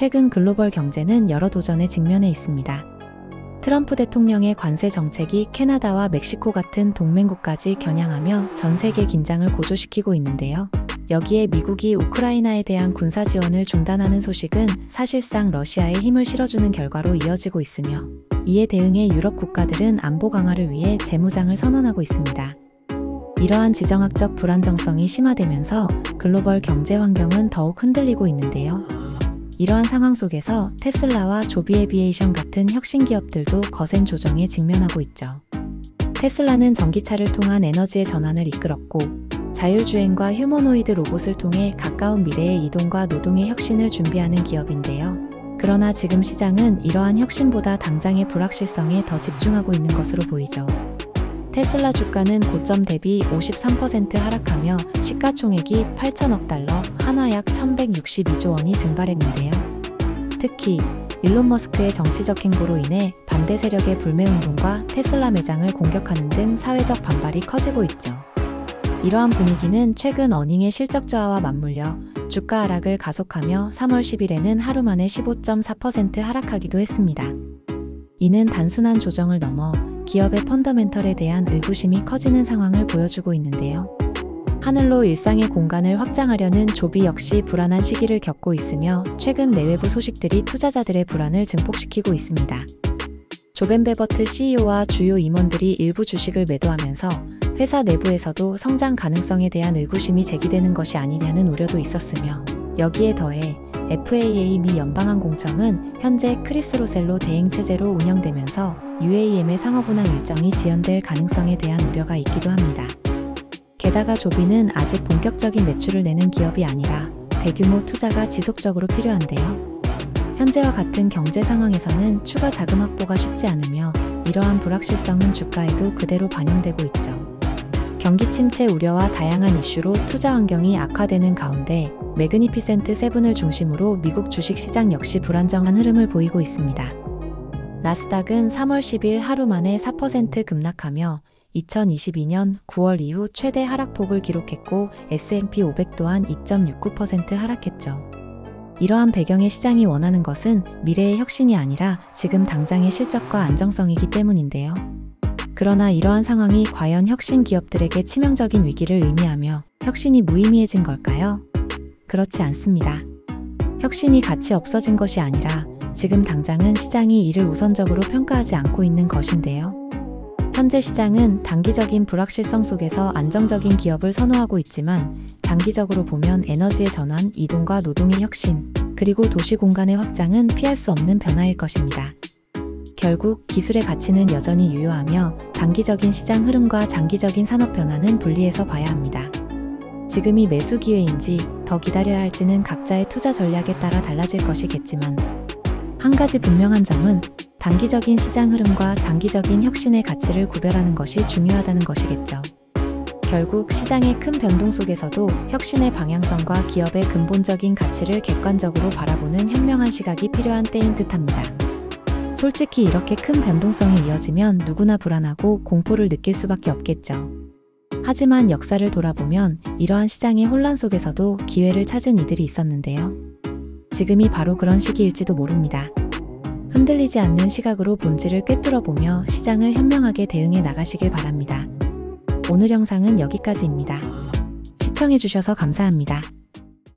최근 글로벌 경제는 여러 도전에 직면해 있습니다. 트럼프 대통령의 관세 정책이 캐나다와 멕시코 같은 동맹국까지 겨냥하며 전 세계 긴장을 고조시키고 있는데요. 여기에 미국이 우크라이나에 대한 군사 지원을 중단하는 소식은 사실상 러시아에 힘을 실어주는 결과로 이어지고 있으며, 이에 대응해 유럽 국가들은 안보 강화를 위해 재무장을 선언하고 있습니다. 이러한 지정학적 불안정성이 심화되면서 글로벌 경제 환경은 더욱 흔들리고 있는데요. 이러한 상황 속에서 테슬라와 조비 에비에이션 같은 혁신 기업들도 거센 조정에 직면하고 있죠. 테슬라는 전기차를 통한 에너지의 전환을 이끌었고, 자율주행과 휴머노이드 로봇을 통해 가까운 미래의 이동과 노동의 혁신을 준비하는 기업인데요. 그러나 지금 시장은 이러한 혁신보다 당장의 불확실성에 더 집중하고 있는 것으로 보이죠. 테슬라 주가는 고점 대비 53% 하락하며 시가총액이 8천억 달러, 한화 약 1162조 원이 증발했는데요. 특히 일론 머스크의 정치적 행보로 인해 반대 세력의 불매운동과 테슬라 매장을 공격하는 등 사회적 반발이 커지고 있죠. 이러한 분위기는 최근 어닝의 실적 저하와 맞물려 주가 하락을 가속하며 3월 10일에는 하루 만에 15.4% 하락하기도 했습니다. 이는 단순한 조정을 넘어 기업의 펀더멘털에 대한 의구심이 커지는 상황을 보여주고 있는데요. 하늘로 일상의 공간을 확장하려는 조비 역시 불안한 시기를 겪고 있으며, 최근 내외부 소식들이 투자자들의 불안을 증폭시키고 있습니다. 조벤 베버트 CEO와 주요 임원들이 일부 주식을 매도하면서 회사 내부에서도 성장 가능성에 대한 의구심이 제기되는 것이 아니냐는 우려도 있었으며, 여기에 더해 FAA 미 연방항공청은 현재 크리스 로셀로 대행체제로 운영되면서 UAM의 상업운항 일정이 지연될 가능성에 대한 우려가 있기도 합니다. 게다가 조비는 아직 본격적인 매출을 내는 기업이 아니라 대규모 투자가 지속적으로 필요한데요. 현재와 같은 경제 상황에서는 추가 자금 확보가 쉽지 않으며, 이러한 불확실성은 주가에도 그대로 반영되고 있죠. 경기 침체 우려와 다양한 이슈로 투자 환경이 악화되는 가운데 매그니피센트 세븐을 중심으로 미국 주식시장 역시 불안정한 흐름을 보이고 있습니다. 나스닥은 3월 10일 하루 만에 4% 급락하며 2022년 9월 이후 최대 하락폭을 기록했고, S&P 500 또한 2.69% 하락했죠. 이러한 배경의 시장이 원하는 것은 미래의 혁신이 아니라 지금 당장의 실적과 안정성이기 때문인데요. 그러나 이러한 상황이 과연 혁신 기업들에게 치명적인 위기를 의미하며 혁신이 무의미해진 걸까요? 그렇지 않습니다. 혁신이 가치 없어진 것이 아니라 지금 당장은 시장이 이를 우선적으로 평가하지 않고 있는 것인데요. 현재 시장은 단기적인 불확실성 속에서 안정적인 기업을 선호하고 있지만, 장기적으로 보면 에너지의 전환, 이동과 노동의 혁신, 그리고 도시 공간의 확장은 피할 수 없는 변화일 것입니다. 결국 기술의 가치는 여전히 유효하며, 단기적인 시장 흐름과 장기적인 산업 변화는 분리해서 봐야 합니다. 지금이 매수 기회인지 더 기다려야 할지는 각자의 투자 전략에 따라 달라질 것이겠지만, 한 가지 분명한 점은 단기적인 시장 흐름과 장기적인 혁신의 가치를 구별하는 것이 중요하다는 것이겠죠. 결국 시장의 큰 변동 속에서도 혁신의 방향성과 기업의 근본적인 가치를 객관적으로 바라보는 현명한 시각이 필요한 때인 듯합니다. 솔직히 이렇게 큰 변동성이 이어지면 누구나 불안하고 공포를 느낄 수밖에 없겠죠. 하지만 역사를 돌아보면 이러한 시장의 혼란 속에서도 기회를 찾은 이들이 있었는데요. 지금이 바로 그런 시기일지도 모릅니다. 흔들리지 않는 시각으로 본질을 꿰뚫어보며 시장을 현명하게 대응해 나가시길 바랍니다. 오늘 영상은 여기까지입니다. 시청해주셔서 감사합니다.